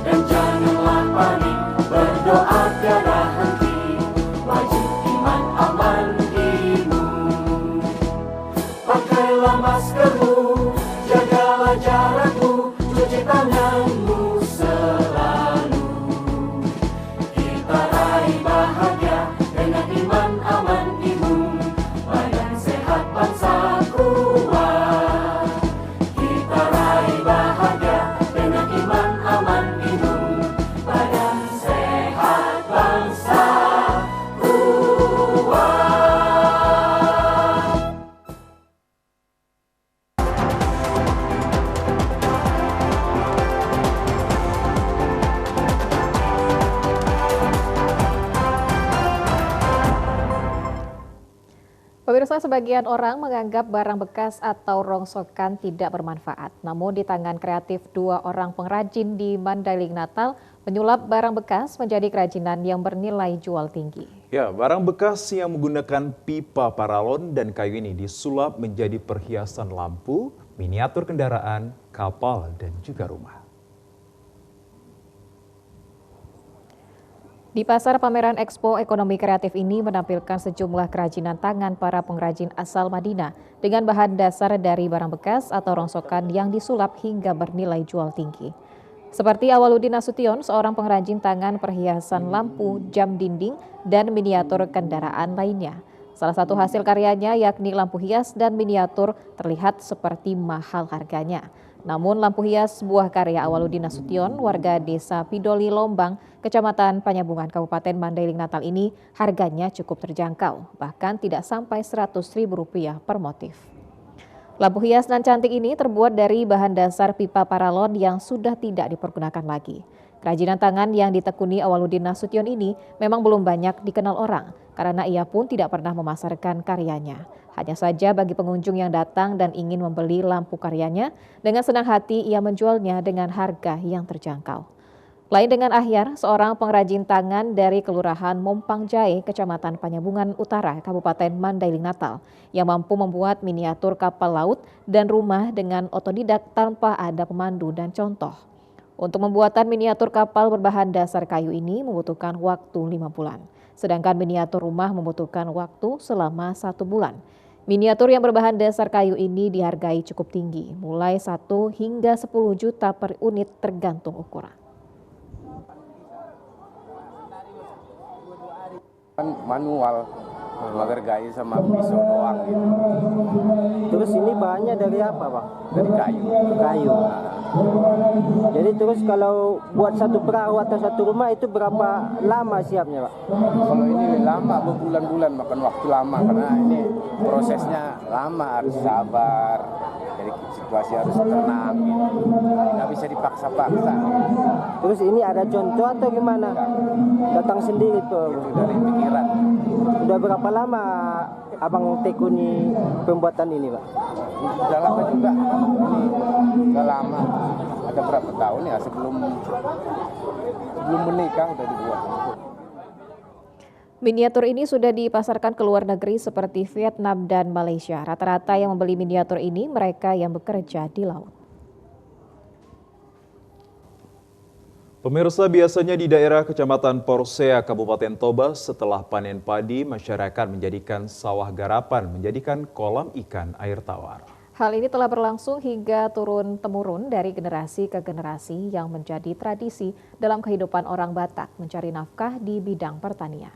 Dan janganlah panik, berdoa tiada henti. Wajib iman, aman, imun. Pakailah maskermu, jagalah jarakmu, cuci tanganmu selalu. Kita raih bahagia dengan iman, aman, imun. Badan sehat, bangsa kuat. Kita raih bahagia dengan iman, aman, imun. Badan sehat, bangsa kuat. Pemirsa, sebagian orang menganggap barang bekas atau rongsokan tidak bermanfaat. Namun di tangan kreatif 2 orang pengrajin di Mandailing Natal menyulap barang bekas menjadi kerajinan yang bernilai jual tinggi. Ya, barang bekas yang menggunakan pipa paralon dan kayu ini disulap menjadi perhiasan lampu, miniatur kendaraan, kapal, dan juga rumah. Di pasar pameran Expo Ekonomi Kreatif ini menampilkan sejumlah kerajinan tangan para pengrajin asal Madinah dengan bahan dasar dari barang bekas atau rongsokan yang disulap hingga bernilai jual tinggi. Seperti Awaludin Nasution, seorang pengrajin tangan perhiasan lampu, jam dinding, dan miniatur kendaraan lainnya. Salah satu hasil karyanya yakni lampu hias dan miniatur terlihat seperti mahal harganya. Namun lampu hias buah karya Awaludin Nasution, warga desa Pidoli Lombang, Kecamatan Panyabungan, Kabupaten Mandailing Natal ini harganya cukup terjangkau, bahkan tidak sampai Rp100.000 per motif. Lampu hias nan cantik ini terbuat dari bahan dasar pipa paralon yang sudah tidak dipergunakan lagi. Kerajinan tangan yang ditekuni Awaludin Nasution ini memang belum banyak dikenal orang karena ia pun tidak pernah memasarkan karyanya. Hanya saja bagi pengunjung yang datang dan ingin membeli lampu karyanya, dengan senang hati ia menjualnya dengan harga yang terjangkau. Lain dengan Ahyar, seorang pengrajin tangan dari Kelurahan Mompang Jae, Kecamatan Panyabungan Utara, Kabupaten Mandailing Natal, yang mampu membuat miniatur kapal laut dan rumah dengan otodidak tanpa ada pemandu dan contoh. Untuk pembuatan miniatur kapal berbahan dasar kayu ini membutuhkan waktu 5 bulan, sedangkan miniatur rumah membutuhkan waktu selama 1 bulan. Miniatur yang berbahan dasar kayu ini dihargai cukup tinggi, mulai 1 hingga 10 juta per unit tergantung ukuran. Manual, menghargai sama pisau doang gitu. Terus ini bahannya dari apa, Bang? Dari kayu. Kayu. Jadi terus kalau buat satu perahu atau satu rumah itu berapa lama siapnya, Pak? Kalau ini lama, berbulan-bulan, makan waktu lama karena ini prosesnya lama, harus sabar. Jadi situasi harus tenang gitu. Nggak bisa dipaksa-paksa. Terus ini ada contoh atau gimana? Datang sendiri tuh. Itu dari pikiran. Udah berapa lama Abang tekuni pembuatan ini, Pak? Udah lama juga. Ini udah lama. Ada berapa tahun ya sebelum menikah udah dibuat. Miniatur ini sudah dipasarkan ke luar negeri seperti Vietnam dan Malaysia. Rata-rata yang membeli miniatur ini mereka yang bekerja di laut. Pemirsa, biasanya di daerah Kecamatan Porsea, Kabupaten Toba, setelah panen padi, masyarakat menjadikan sawah garapan, menjadikan kolam ikan air tawar. Hal ini telah berlangsung hingga turun-temurun dari generasi ke generasi yang menjadi tradisi dalam kehidupan orang Batak mencari nafkah di bidang pertanian.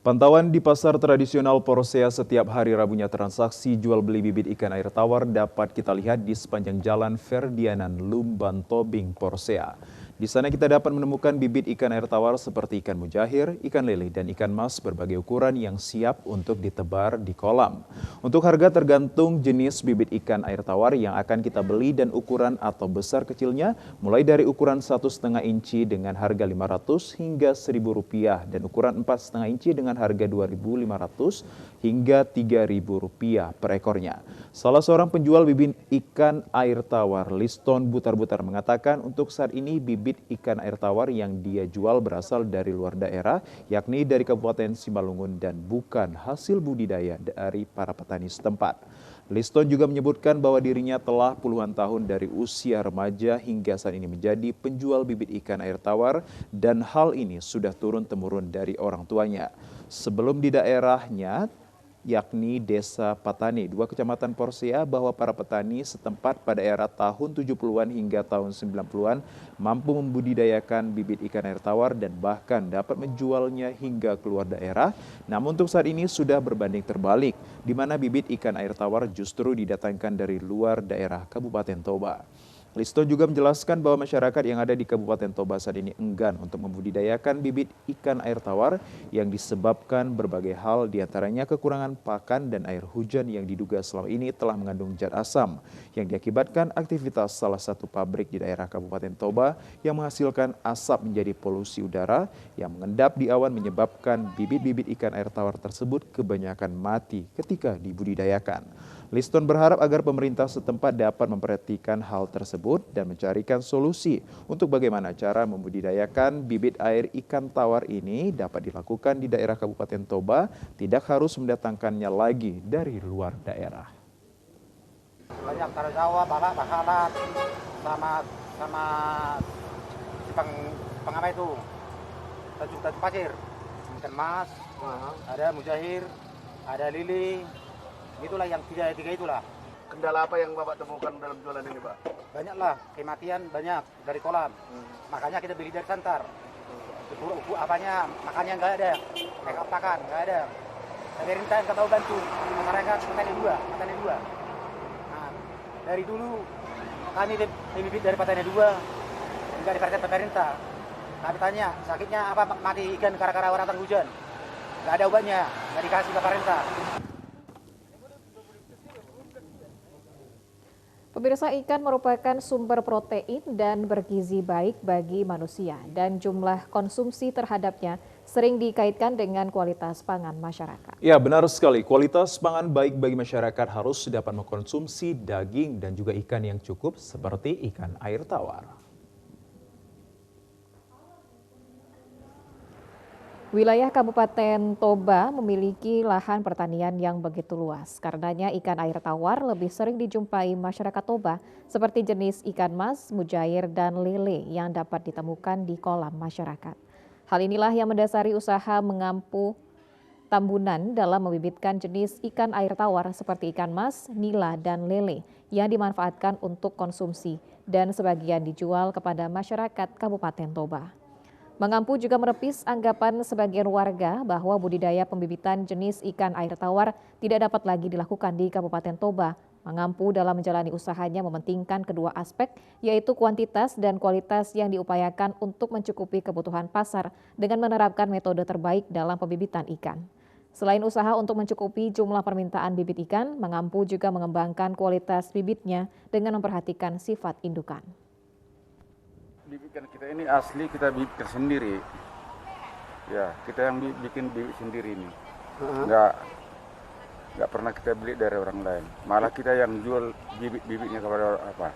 Pantauan di pasar tradisional Porsea setiap hari Rabunya transaksi jual beli bibit ikan air tawar dapat kita lihat di sepanjang jalan Ferdianan Lumban Tobing, Porsea. Di sana kita dapat menemukan bibit ikan air tawar seperti ikan mujahir, ikan lele, dan ikan mas berbagai ukuran yang siap untuk ditebar di kolam. Untuk harga tergantung jenis bibit ikan air tawar yang akan kita beli dan ukuran atau besar kecilnya, mulai dari ukuran 1,5 inci dengan harga Rp500 hingga Rp1.000 dan ukuran 4,5 inci dengan harga Rp2.500 hingga Rp3.000 per ekornya. Salah seorang penjual bibit ikan air tawar, Liston Butar-Butar, mengatakan untuk saat ini bibit ikan air tawar yang dia jual berasal dari luar daerah, yakni dari Kabupaten Simalungun dan bukan hasil budidaya dari para petani setempat. Liston juga menyebutkan bahwa dirinya telah puluhan tahun dari usia remaja hingga saat ini menjadi penjual bibit ikan air tawar dan hal ini sudah turun-temurun dari orang tuanya. Sebelum di daerahnya, yakni Desa Patani, 2 Kecamatan Porsea, bahwa para petani setempat pada era tahun 70-an hingga tahun 90-an mampu membudidayakan bibit ikan air tawar dan bahkan dapat menjualnya hingga keluar daerah. Namun untuk saat ini sudah berbanding terbalik, di mana bibit ikan air tawar justru didatangkan dari luar daerah Kabupaten Toba. Liston juga menjelaskan bahwa masyarakat yang ada di Kabupaten Toba saat ini enggan untuk membudidayakan bibit ikan air tawar yang disebabkan berbagai hal, diantaranya kekurangan pakan dan air hujan yang diduga selama ini telah mengandung zat asam yang diakibatkan aktivitas salah satu pabrik di daerah Kabupaten Toba yang menghasilkan asap menjadi polusi udara yang mengendap di awan menyebabkan bibit-bibit ikan air tawar tersebut kebanyakan mati ketika dibudidayakan. Liston berharap agar pemerintah setempat dapat memperhatikan hal tersebut dan mencarikan solusi untuk bagaimana cara membudidayakan bibit air ikan tawar ini dapat dilakukan di daerah Kabupaten Toba, tidak harus mendatangkannya lagi dari luar daerah. Banyak taruh sawah, balak, bahalat, sama pengapa itu, tajuk pasir, ikan mas, ada mujahir, ada lili. Itulah yang tiga itulah. Kendala apa yang Bapak temukan dalam jualan ini, Pak? Banyaklah, kematian banyak dari kolam. Makanya kita beli dari santar. Apanya, makannya nggak ada, mereka pakan nggak ada. Pemerintah yang mau bantu masyarakat petani dua. Nah, dari dulu kami bibit dari petani dua, nggak diperhatikan pemerintah. Kami tanya sakitnya apa, mati ikan gara-gara orang hujan. Nggak ada obatnya, nggak dikasih pemerintah. Pemirsa, ikan merupakan sumber protein dan bergizi baik bagi manusia dan jumlah konsumsi terhadapnya sering dikaitkan dengan kualitas pangan masyarakat. Ya, benar sekali. Kualitas pangan baik bagi masyarakat harus dapat mengkonsumsi daging dan juga ikan yang cukup seperti ikan air tawar. Wilayah Kabupaten Toba memiliki lahan pertanian yang begitu luas. Karenanya ikan air tawar lebih sering dijumpai masyarakat Toba seperti jenis ikan mas, mujair, dan lele yang dapat ditemukan di kolam masyarakat. Hal inilah yang mendasari usaha mengampu Tambunan dalam membibitkan jenis ikan air tawar seperti ikan mas, nila, dan lele yang dimanfaatkan untuk konsumsi dan sebagian dijual kepada masyarakat Kabupaten Toba. Mengampu juga menepis anggapan sebagian warga bahwa budidaya pembibitan jenis ikan air tawar tidak dapat lagi dilakukan di Kabupaten Toba. Mengampu dalam menjalani usahanya mementingkan kedua aspek, yaitu kuantitas dan kualitas yang diupayakan untuk mencukupi kebutuhan pasar dengan menerapkan metode terbaik dalam pembibitan ikan. Selain usaha untuk mencukupi jumlah permintaan bibit ikan, Mengampu juga mengembangkan kualitas bibitnya dengan memperhatikan sifat indukan. Bibit ikan kita ini asli kita bibitkan sendiri. Ya, kita yang bikin bibit sendiri ini. Nggak pernah kita beli dari orang lain. Malah kita yang jual bibit-bibitnya kepada apa?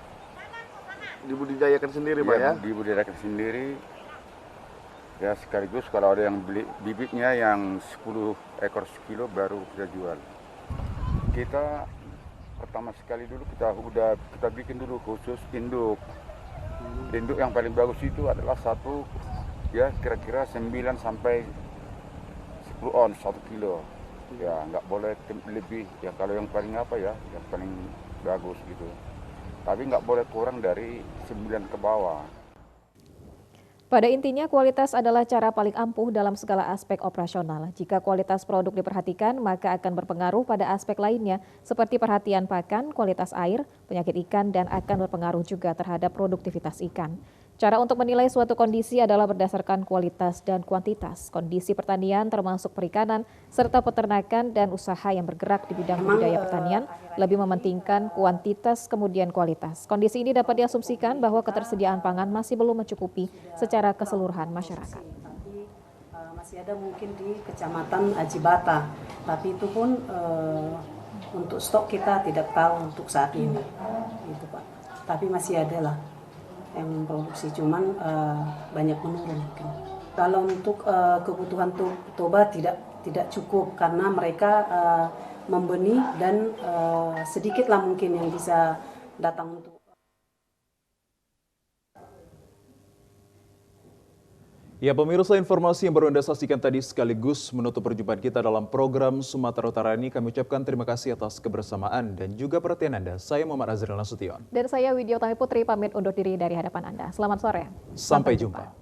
Dibudidayakan sendiri, Pak ya? Dibudidayakan sendiri. Ya, sekaligus kalau ada yang beli bibitnya yang 10 ekor sekilo baru kita jual. Kita pertama sekali dulu kita bikin dulu khusus induk. Induk yang paling bagus itu adalah satu ya kira-kira 9 sampai 10 ons 1 kilo. Ya nggak boleh lebih ya, kalau yang paling yang paling bagus gitu. Tapi nggak boleh kurang dari 9 ke bawah. Pada intinya, kualitas adalah cara paling ampuh dalam segala aspek operasional. Jika kualitas produk diperhatikan, maka akan berpengaruh pada aspek lainnya, seperti perhatian pakan, kualitas air, penyakit ikan, dan akan berpengaruh juga terhadap produktivitas ikan. Cara untuk menilai suatu kondisi adalah berdasarkan kualitas dan kuantitas, kondisi pertanian termasuk perikanan, serta peternakan dan usaha yang bergerak di bidang budidaya pertanian, lebih mementingkan kuantitas kemudian kualitas. Kondisi ini dapat diasumsikan bahwa ketersediaan pangan masih belum mencukupi secara keseluruhan masyarakat. Masih ada mungkin di Kecamatan Ajibata, tapi itu pun untuk stok kita tidak tahu untuk saat ini, gitu Pak. Tapi masih ada lah yang memproduksi, cuman banyak menurun mungkin. Kalau untuk kebutuhan Toba tidak cukup karena mereka membenih dan sedikitlah mungkin yang bisa datang untuk. Ya pemirsa, informasi yang baru Anda saksikan tadi sekaligus menutup perjumpaan kita dalam program Sumatera Utara ini. Kami ucapkan terima kasih atas kebersamaan dan juga perhatian Anda. Saya Muhammad Azril Nasution. Dan saya Widya Utami Putri pamit undur diri dari hadapan Anda. Selamat sore. Sampai jumpa.